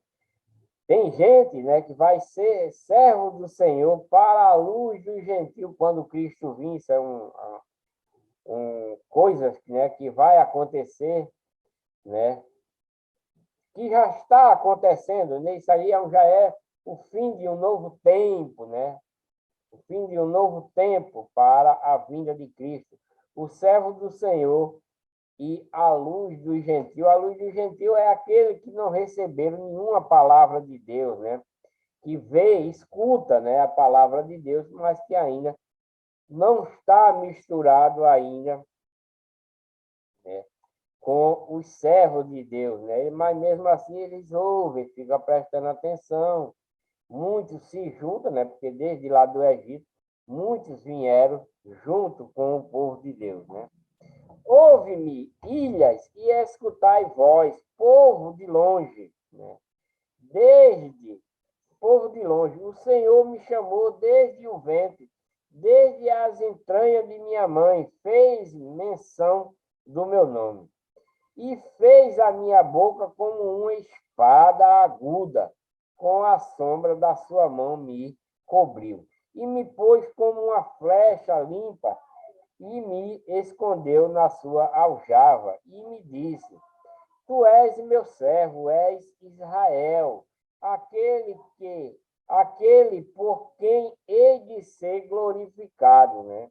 tem gente, né, que vai ser servo do Senhor para a luz dos gentios quando Cristo vir. Isso é coisas, né, que vai acontecer, né, que já está acontecendo, né? Isso aí já é o fim de um novo tempo, né? O fim de um novo tempo para a vinda de Cristo. O servo do Senhor e a luz do gentio. A luz do gentio é aquele que não receberam nenhuma palavra de Deus, né? Que vê, escuta, né, a palavra de Deus, mas que ainda não está misturado ainda, né, com os servos de Deus, né? Mas mesmo assim eles ouvem, ficam prestando atenção. Muitos se juntam, né? Porque desde lá do Egito, muitos vieram junto com o povo de Deus, né? Ouve-me, ilhas, e escutai vós, povo de longe, né? Desde povo de longe, o Senhor me chamou desde o ventre, desde as entranhas de minha mãe, fez menção do meu nome e fez a minha boca como uma espada aguda, com a sombra da sua mão me cobriu, e me pôs como uma flecha limpa, e me escondeu na sua aljava, e me disse: Tu és meu servo, és Israel, aquele por quem hei de ser glorificado, né?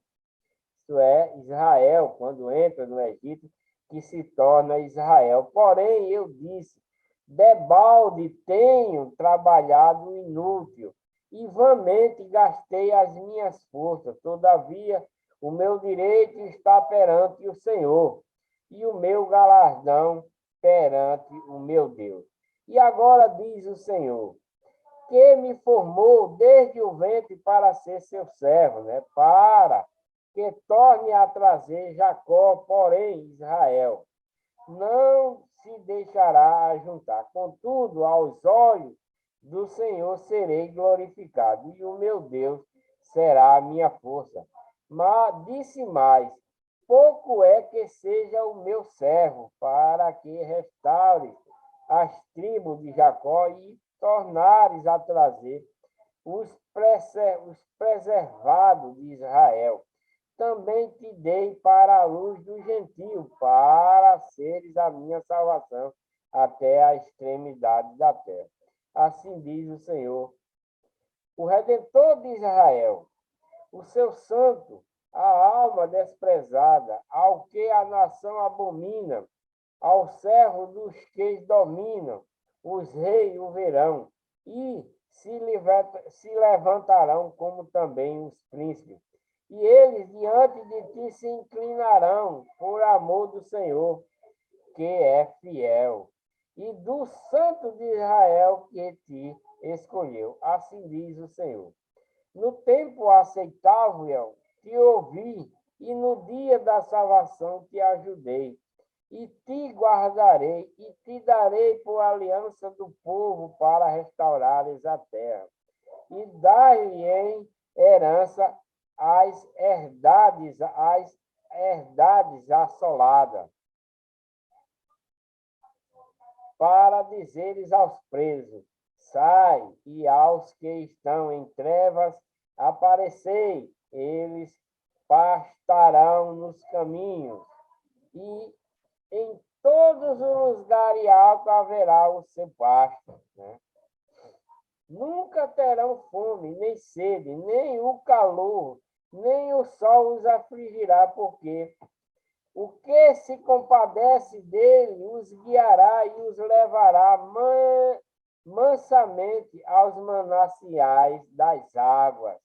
Isso é Israel, quando entra no Egito, que se torna Israel. Porém, eu disse: debalde tenho trabalhado inútil, e vãmente gastei as minhas forças. Todavia, o meu direito está perante o Senhor, e o meu galardão perante o meu Deus. E agora diz o Senhor, que me formou desde o ventre para ser seu servo, né? Para que torne a trazer Jacó, porém Israel não se deixará ajuntar. Contudo, aos olhos do Senhor serei glorificado, e o meu Deus será a minha força. Mas disse mais: pouco é que seja o meu servo, para que restaure as tribos de Jacó e tornares a trazer os preservados de Israel. Também te dei para a luz do gentio, para seres a minha salvação até a extremidade da terra. Assim diz o Senhor, o Redentor de Israel, o seu santo, a alma desprezada, ao que a nação abomina, ao servo dos que dominam, os reis o verão, e se levantarão como também os príncipes. E eles diante de ti se inclinarão por amor do Senhor, que é fiel, e do Santo de Israel que te escolheu. Assim diz o Senhor. No tempo aceitável te ouvi, e no dia da salvação te ajudei. E te guardarei, e te darei por aliança do povo para restaurares a terra. E dar-lhe em herança as herdades assoladas, para dizeres aos presos: sai, e aos que estão em trevas, aparecei, eles pastarão nos caminhos, e em todos os lugares altos haverá o seu pasto, né? Nunca terão fome, nem sede, nem o calor, nem o sol os afligirá, porque o que se compadece dele os guiará e os levará mansamente aos mananciais das águas.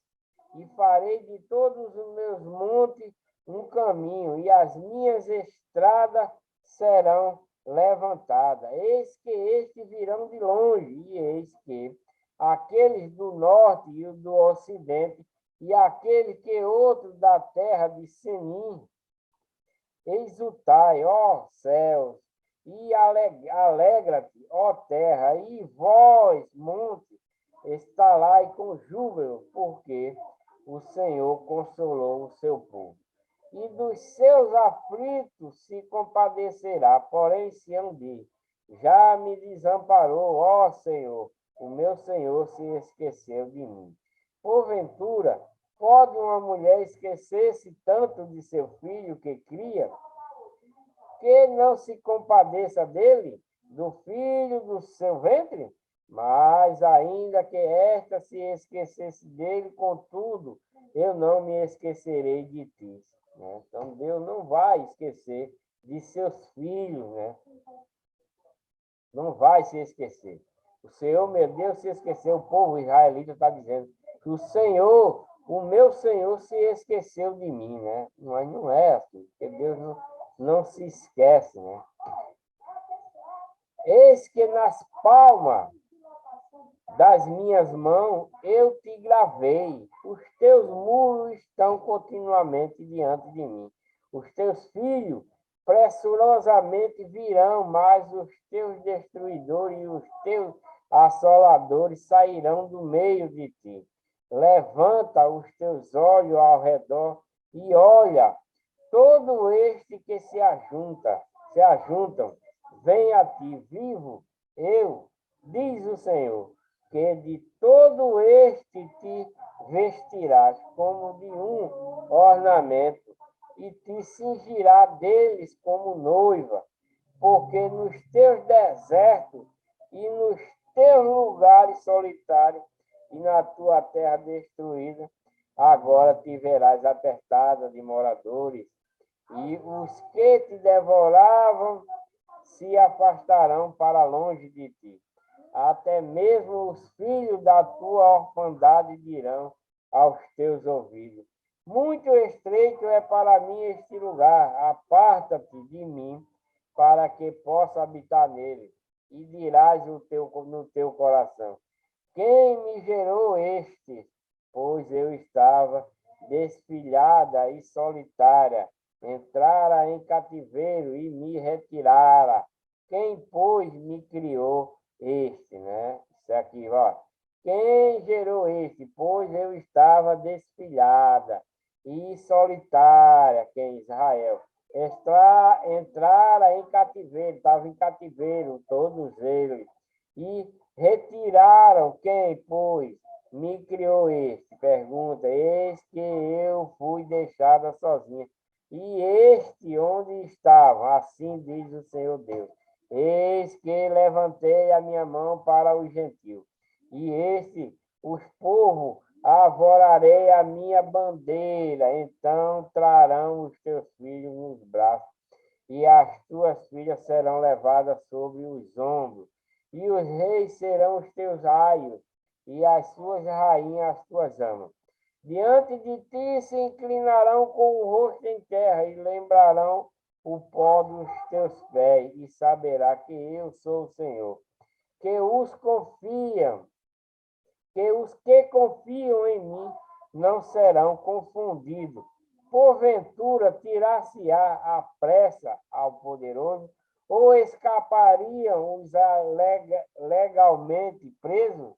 E farei de todos os meus montes um caminho, e as minhas estradas serão levantadas. Eis que estes virão de longe, e eis que aqueles do norte e do ocidente, e aquele que outro da terra de Senim. Exultai, ó céus, e alegra-te, ó terra, e vós, monte, estalai com júbilo, porque o Senhor consolou o seu povo. E dos seus aflitos se compadecerá, porém Sião diz: já me desamparou, ó Senhor, o meu Senhor se esqueceu de mim. Porventura, pode uma mulher esquecer-se tanto de seu filho que cria, que não se compadeça dele, do filho do seu ventre? Mas ainda que esta se esquecesse dele, contudo, eu não me esquecerei de ti. Né? Então, Deus não vai esquecer de seus filhos, né? Não vai se esquecer. O Senhor, meu Deus, se esqueceu. O povo israelita está dizendo que o Senhor, o meu Senhor, se esqueceu de mim, né? Mas não é assim, porque Deus não se esquece, né? Eis que nas palmas das minhas mãos eu te gravei. Os teus muros estão continuamente diante de mim. Os teus filhos pressurosamente virão, mas os teus destruidores e os teus assoladores sairão do meio de ti. Levanta os teus olhos ao redor e olha, todo este que se ajuntam, vem a ti, vivo eu, diz o Senhor, que de todo este te vestirás como de um ornamento, e te cingirá deles como noiva, porque nos teus desertos e nos teus lugares solitários e na tua terra destruída, agora te verás apertada de moradores, e os que te devoravam se afastarão para longe de ti. Até mesmo os filhos da tua orfandade dirão aos teus ouvidos: muito estreito é para mim este lugar, aparta-te de mim, para que possa habitar nele. E dirás no teu coração: quem me gerou este? Pois eu estava desfilhada e solitária, entrara em cativeiro e me retirara. Quem, pois, me criou este, né? Isso aqui, ó. Quem gerou este? Pois eu estava desfilhada e solitária, que é Israel. Entrara em cativeiro, estava em cativeiro, todos eles. E retiraram quem, pois, me criou este? Pergunta, eis que eu fui deixada sozinha. E este onde estava? Assim diz o Senhor Deus. Eis que levantei a minha mão para os gentios. E os povos, avorarei a minha bandeira. Então trarão os teus filhos nos braços, e as tuas filhas serão levadas sobre os ombros. E os reis serão os teus aios, e as suas rainhas as tuas amas. Diante de ti se inclinarão com o rosto em terra e lembrarão o pó dos teus pés, e saberá que eu sou o Senhor. Que os que confiam em mim não serão confundidos. Porventura, tirar-se-á a pressa ao poderoso, ou escapariam os legalmente presos?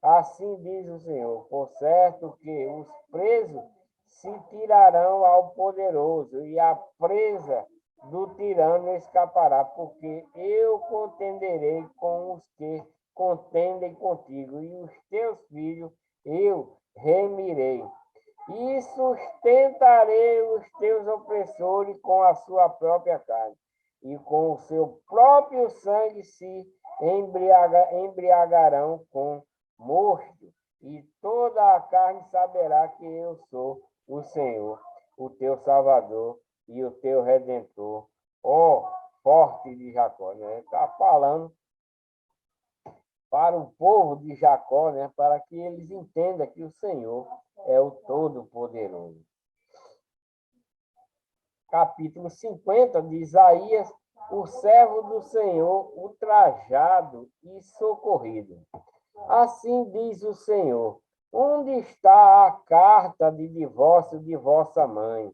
Assim diz o Senhor: por certo que os presos se tirarão ao poderoso, e a presa do tirano escapará, porque eu contenderei com os que contendem contigo, e os teus filhos eu remirei. E sustentarei os teus opressores com a sua própria carne, e com o seu próprio sangue se embriagarão com mosto, e toda a carne saberá que eu sou o Senhor, o teu Salvador e o teu Redentor, ó forte de Jacó. Né? Está falando para o povo de Jacó, né? Para que eles entendam que o Senhor é o Todo-Poderoso. Capítulo 50 de Isaías: o servo do Senhor, ultrajado e socorrido. Assim diz o Senhor: onde está a carta de divórcio de vossa mãe,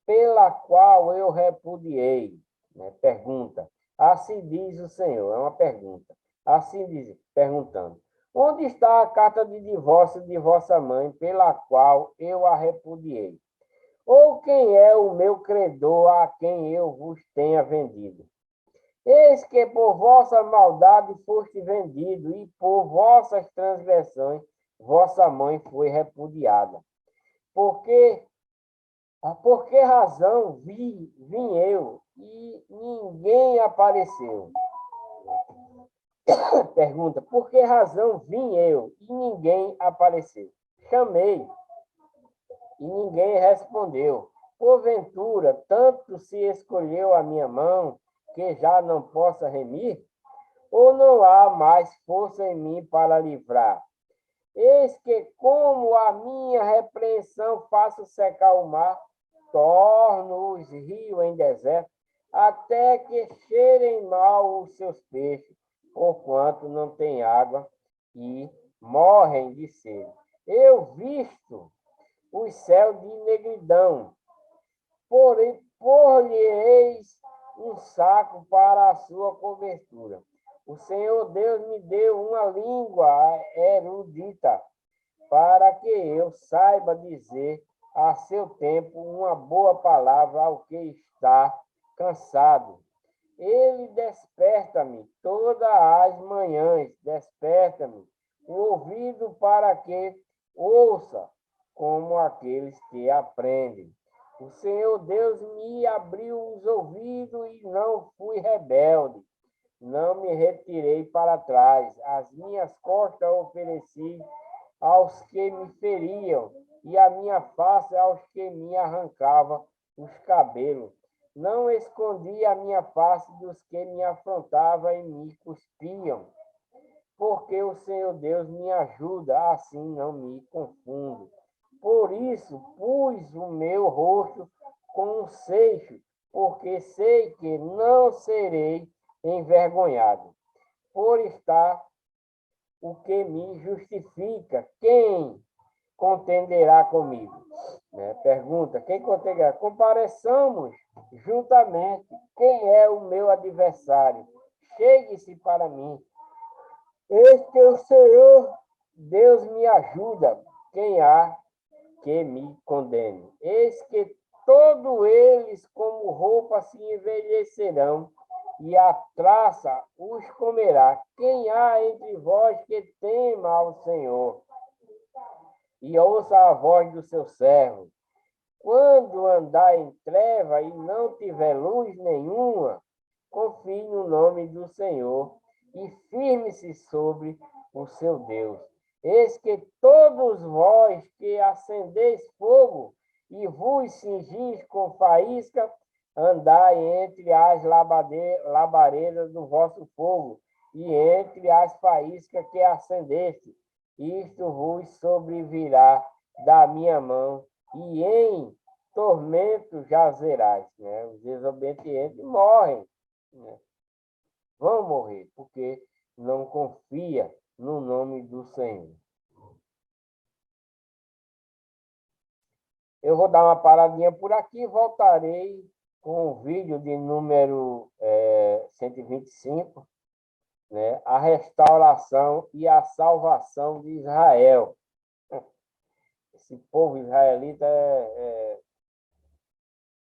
pela qual eu repudiei? Né? Pergunta. Assim diz o Senhor, é uma pergunta. Assim diz, perguntando: onde está a carta de divórcio de vossa mãe, pela qual eu a repudiei? Ou quem é o meu credor a quem eu vos tenha vendido? Eis que por vossa maldade foste vendido, e por vossas transgressões vossa mãe foi repudiada. Porque, por que razão vim eu, e ninguém apareceu? Pergunta, por que razão vim eu e ninguém apareceu? Chamei e ninguém respondeu. Porventura, tanto se escolheu a minha mão que já não possa remir? Ou não há mais força em mim para livrar? Eis que, como a minha repreensão faço secar o mar, torno os rios em deserto, até que cheirem mal os seus peixes, porquanto não tem água e morrem de sede. Eu visto os céus de negridão, porém, por-lhe-eis um saco para a sua cobertura. O Senhor Deus me deu uma língua erudita, para que eu saiba dizer a seu tempo uma boa palavra ao que está cansado. Ele desperta-me todas as manhãs, desperta-me o ouvido para que ouça, como aqueles que aprendem. O Senhor Deus me abriu os ouvidos e não fui rebelde. Não me retirei para trás. As minhas costas ofereci aos que me feriam, e a minha face aos que me arrancavam os cabelos. Não escondi a minha face dos que me afrontavam e me cuspiam, porque o Senhor Deus me ajuda, assim não me confundo. Por isso pus o meu rosto com um seixo, porque sei que não serei envergonhado. Por estar o que me justifica, quem contenderá comigo? Pergunta, quem contenderá? Compareçamos juntamente. Quem é o meu adversário? Chegue-se para mim. Eis que o Senhor Deus me ajuda. Quem há que me condene? Eis que todos eles como roupa se envelhecerão, e a traça os comerá. Quem há entre vós que tema ao Senhor e ouça a voz do seu servo? Quando andar em treva e não tiver luz nenhuma, confie no nome do Senhor e firme-se sobre o seu Deus. Eis que todos vós que acendeis fogo e vos cingis com faísca, andai entre as labaredas do vosso fogo e entre as faíscas que acendeste. Isto vos sobrevirá da minha mão, e em tormento jazerás. Os desobedientes morrem, vão morrer, porque não confia no nome do Senhor. Eu vou dar uma paradinha por aqui, voltarei com o vídeo de número 125, a restauração e a salvação de Israel. Esse povo israelita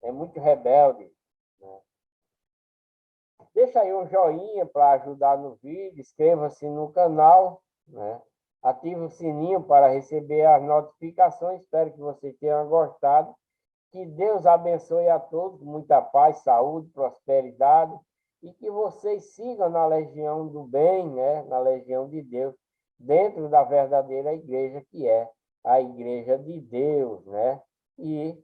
é muito rebelde. Deixa aí um joinha para ajudar no vídeo, inscreva-se no canal, ative o sininho para receber as notificações. Espero que vocês tenham gostado. Que Deus abençoe a todos, muita paz, saúde, prosperidade, e que vocês sigam na legião do bem, na legião de Deus, dentro da verdadeira igreja, que é a igreja de Deus, E